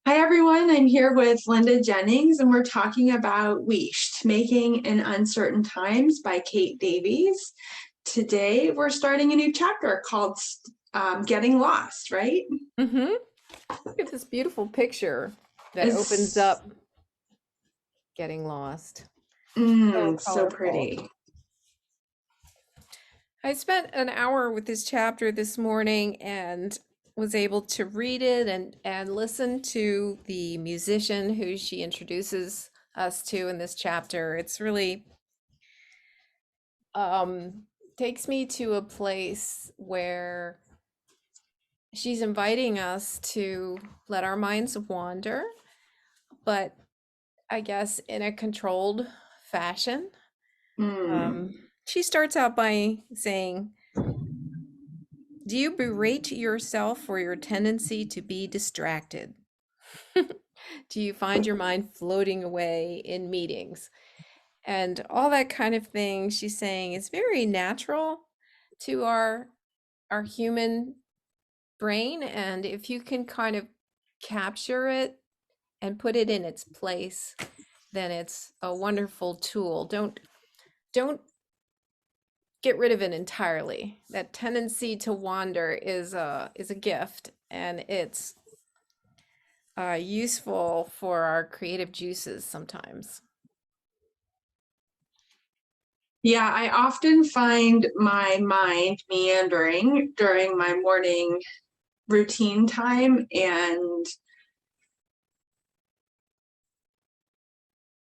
Hi everyone, I'm here with Linda Jennings and we're talking about WheeshtE, Making in Uncertain Times by Kate Davies. Today we're starting a new chapter called Getting Lost, right? Mm-hmm. Look at this beautiful picture that opens It's up getting lost. So so colorful. pretty. I spent an hour with this chapter this morning and was able to read it and listen to the musician who she introduces us to in this chapter. It's really um takes me to a place where she's inviting us to let our minds wander, but I guess in a controlled fashion. Mm. She starts out by saying, do you berate yourself for your tendency to be distracted? Do you find your mind floating away in meetings? And all that kind of thing she's saying is very natural to our human brain. And if you can kind of capture it and put it in its place, then it's a wonderful tool. Don't get rid of it entirely. That tendency to wander is a gift, and it's useful for our creative juices sometimes. Yeah, I often find my mind meandering during my morning routine time, and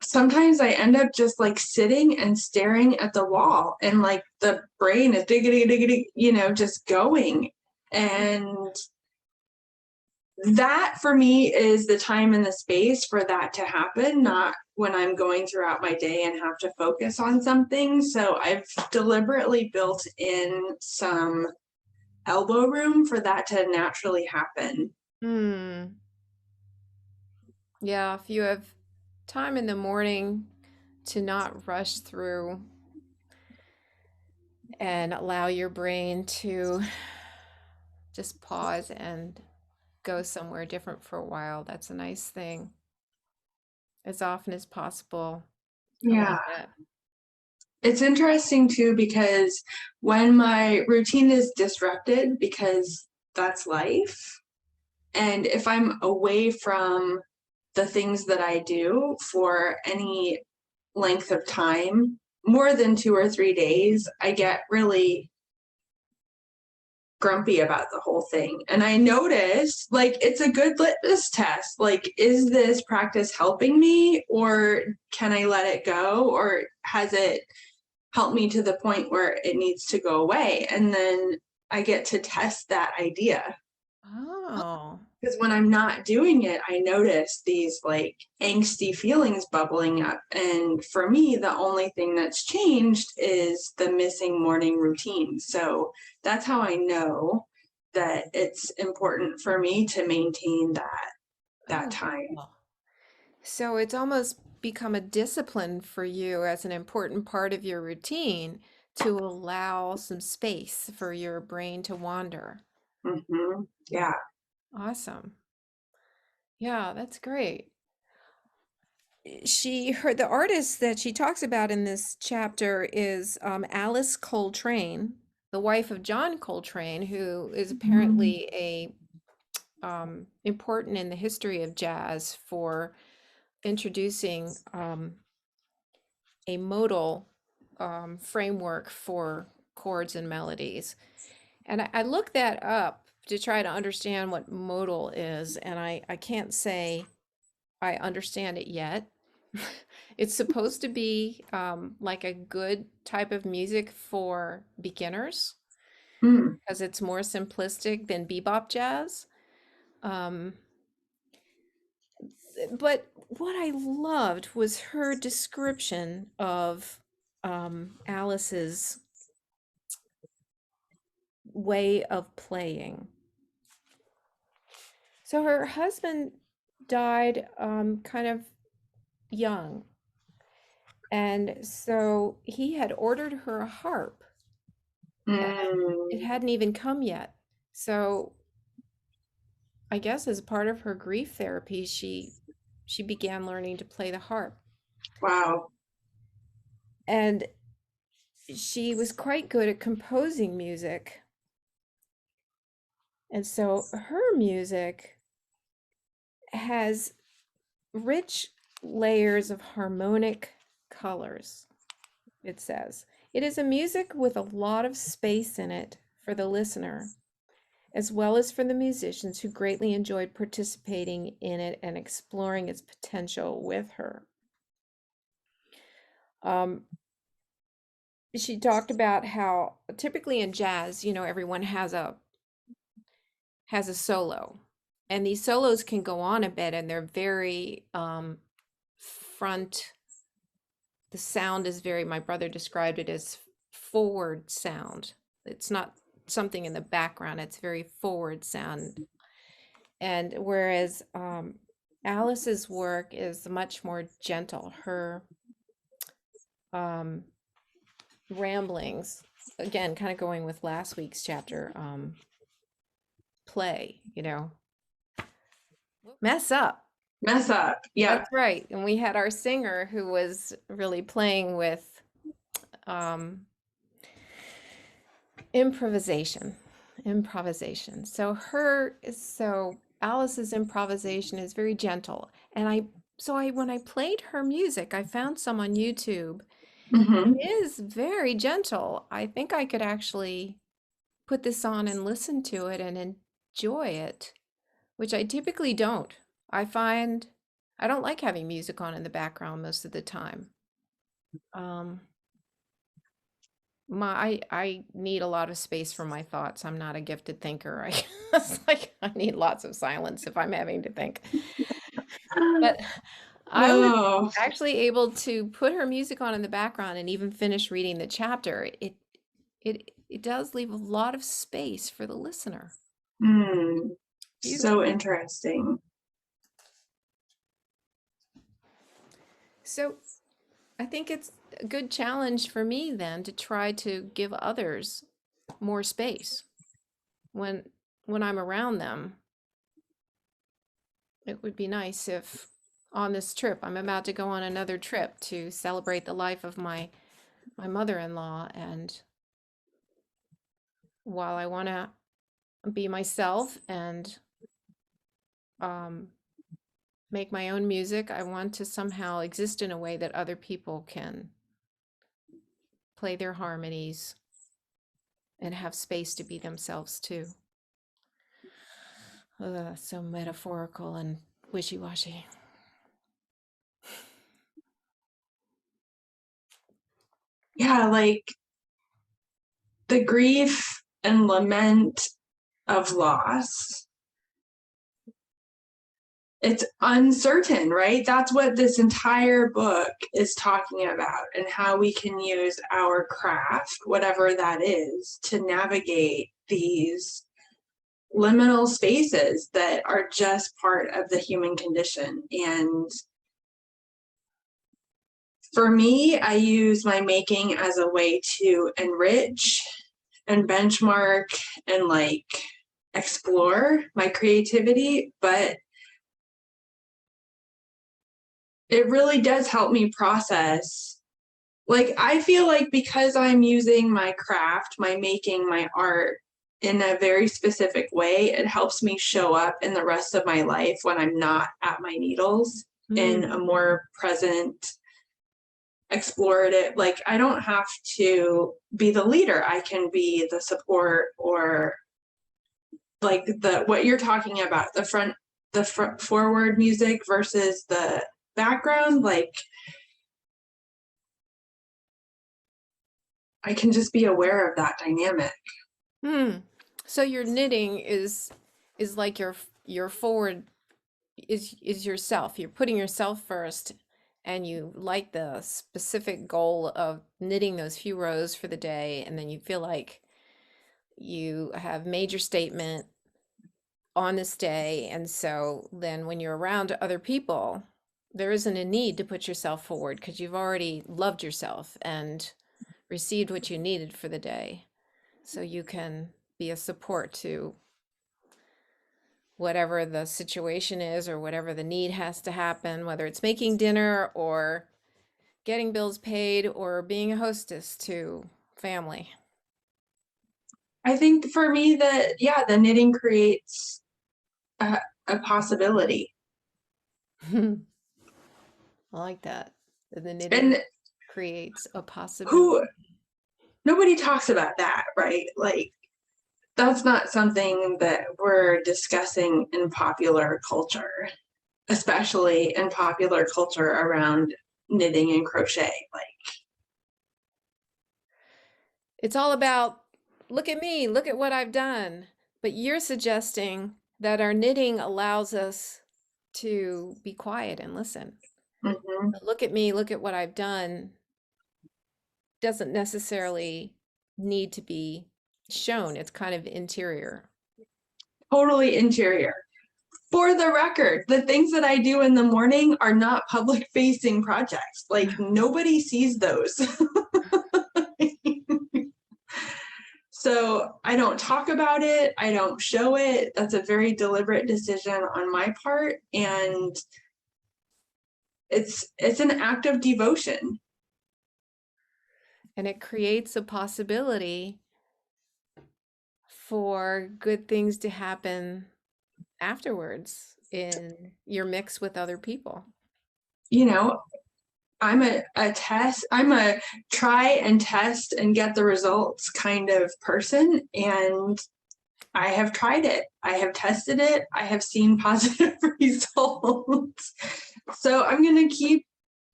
sometimes I end up just like sitting and staring at the wall, and like the brain is diggity diggity, just going. And that for me is the time and the space for that to happen, not when I'm going throughout my day and have to focus on something. So I've deliberately built in some elbow room for that to naturally happen. Hmm. Yeah, if you have time in the morning to not rush through and allow your brain to just pause and go somewhere different for a while, that's a nice thing. As often as possible. I Yeah. like that. It's interesting too because when my routine is disrupted, because that's life, and if I'm away from the things that I do for any length of time, more than 2 or 3 days, I get really grumpy about the whole thing. And I notice like it's a good litmus test. Like, is this practice helping me, or can I let it go? Or has it helped me to the point where it needs to go away? And then I get to test that idea. Oh. Because when I'm not doing it, I notice these like angsty feelings bubbling up. And for me, the only thing that's changed is the missing morning routine. So that's how I know that it's important for me to maintain that Oh, time. wow. So it's almost become a discipline for you as an important part of your routine to allow some space for your brain to wander. Yeah. Awesome. Yeah, that's great. The artist that she talks about in this chapter is Alice Coltrane, the wife of John Coltrane, who is Mhm. apparently a important in the history of jazz for introducing a modal framework for chords and melodies. And I looked that up to try to understand what modal is, and I can't say I understand it yet. It's supposed to be like a good type of music for beginners Mm. because it's more simplistic than bebop jazz. Um, but what I loved was her description of Alice's way of playing. So her husband died kind of young, and so he had ordered her a harp, and it Mm. hadn't even come yet. So I guess as part of her grief therapy, she began learning to play the harp. Wow. And she was quite good at composing music. And so her music has rich layers of harmonic colors, it says. It is a music with a lot of space in it for the listener, as well as for the musicians who greatly enjoyed participating in it and exploring its potential with her. Um, she talked about how typically in jazz, everyone has a solo, and these solos can go on a bit, and they're very front. The sound is very. My brother described it as forward sound. It's not something in the background. It's very forward sound. And whereas Alice's work is much more gentle, her um, ramblings, again, kind of going with last week's chapter, play, mess up. Mess up. Yep. That's right. And we had our singer who was really playing with um, improvisation. Improvisation. So Alice's improvisation is very gentle. And when I played her music, I found some on YouTube. Hmm. It is very gentle. I think I could actually put this on and listen to it and enjoy it, which I typically don't. I find I don't like having music on in the background most of the time. Um, I need a lot of space for my thoughts. I'm not a gifted thinker. I guess like I need lots of silence if I'm having to think. But I was Oh, actually able to put her music on in the background and even finish reading the chapter. It does leave a lot of space for the listener. so Beautiful. interesting. So I think it's a good challenge for me then to try to give others more space when when I'm around them. It would be nice if on this trip, I'm about to go on another trip to celebrate the life of my mother-in-law, and while I want to be myself and um, make my own music, I want to somehow exist in a way that other people can play their harmonies and have space to be themselves too. So metaphorical and wishy-washy. Yeah, like the grief and lament of loss. It's uncertain, right? That's what this entire book is talking about, and how we can use our craft, whatever that is, to navigate these liminal spaces that are just part of the human condition. And for me, I use my making as a way to enrich and benchmark and like explore my creativity, but it really does help me process. Like, I feel like because I'm using my craft, my making, my art in a very specific way, it helps me show up in the rest of my life when I'm not at my needles in a Mm. more present, explorative. Like, I don't have to be the leader, I can be the support, or like the what you're talking about, the front forward music versus the background. Like, I can just be aware of that dynamic. Hmm. So your knitting is like your forward is yourself. You're putting yourself first, and you like the specific goal of knitting those few rows for the day, and then you feel like you have made your statement on this day, and so then when you're around other people, there isn't a need to put yourself forward because you've already loved yourself and received what you needed for the day. So you can be a support to whatever the situation is or whatever the need has to happen, whether it's making dinner or getting bills paid or being a hostess to family. I think for me that, yeah, the knitting creates a possibility. I like that. The knitting And creates a possibility. who, nobody talks about that, right? Like, that's not something that we're discussing in popular culture, especially in popular culture around knitting and crochet. Like, It's all about, look at me, look at what I've done. But you're suggesting that our knitting allows us to be quiet and listen. mhm, The look at me, look at what I've done doesn't necessarily need to be shown. It's kind of interior. totally interior. For the record, the things that I do in the morning are not public facing projects. Like, nobody sees those. So I don't talk about it. I don't show it. That's a very deliberate decision on my part. And it's an act of devotion. And it creates a possibility for good things to happen afterwards in your mix with other people. You know, I'm a try and test and get the results kind of person. And I have tried it. I have tested it. I have seen positive results. So I'm going to keep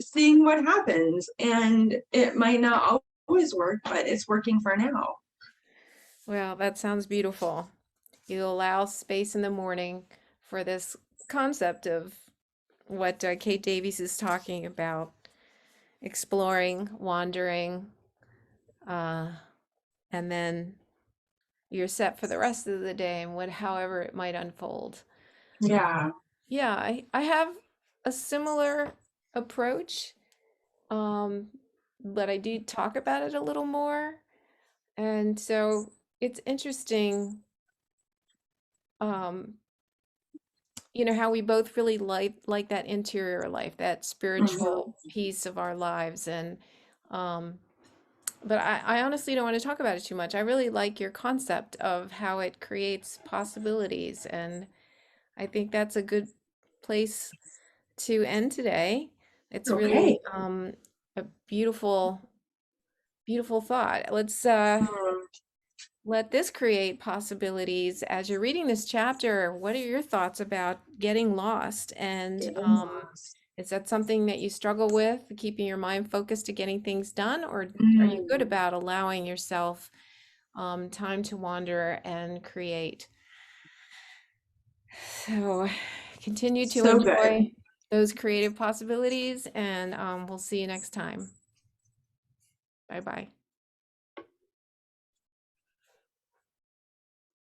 seeing what happens. And it might not always work, but it's working for now. Well, that sounds beautiful. You allow space in the morning for this concept of what Kate Davies is talking about, exploring, wandering, uh, and then you're set for the rest of the day and what, however it might unfold. Yeah. Yeah, I have a similar approach, um, but I do talk about it a little more. And so it's interesting, um, how we both really like that interior life, that Mhm. spiritual piece of our lives. And but I honestly don't want to talk about it too much. I really like your concept of how it creates possibilities, and I think that's a good place to end today. It's Okay. really a beautiful, beautiful thought. Let's Mm. let this create possibilities. As you're reading this chapter, what are your thoughts about getting lost? And Getting lost. is that something that you struggle with, keeping your mind focused to getting things done, or are you good Mm. about allowing yourself time to wander and create? So continue to So good. enjoy those creative possibilities, and we'll see you next time. Bye bye.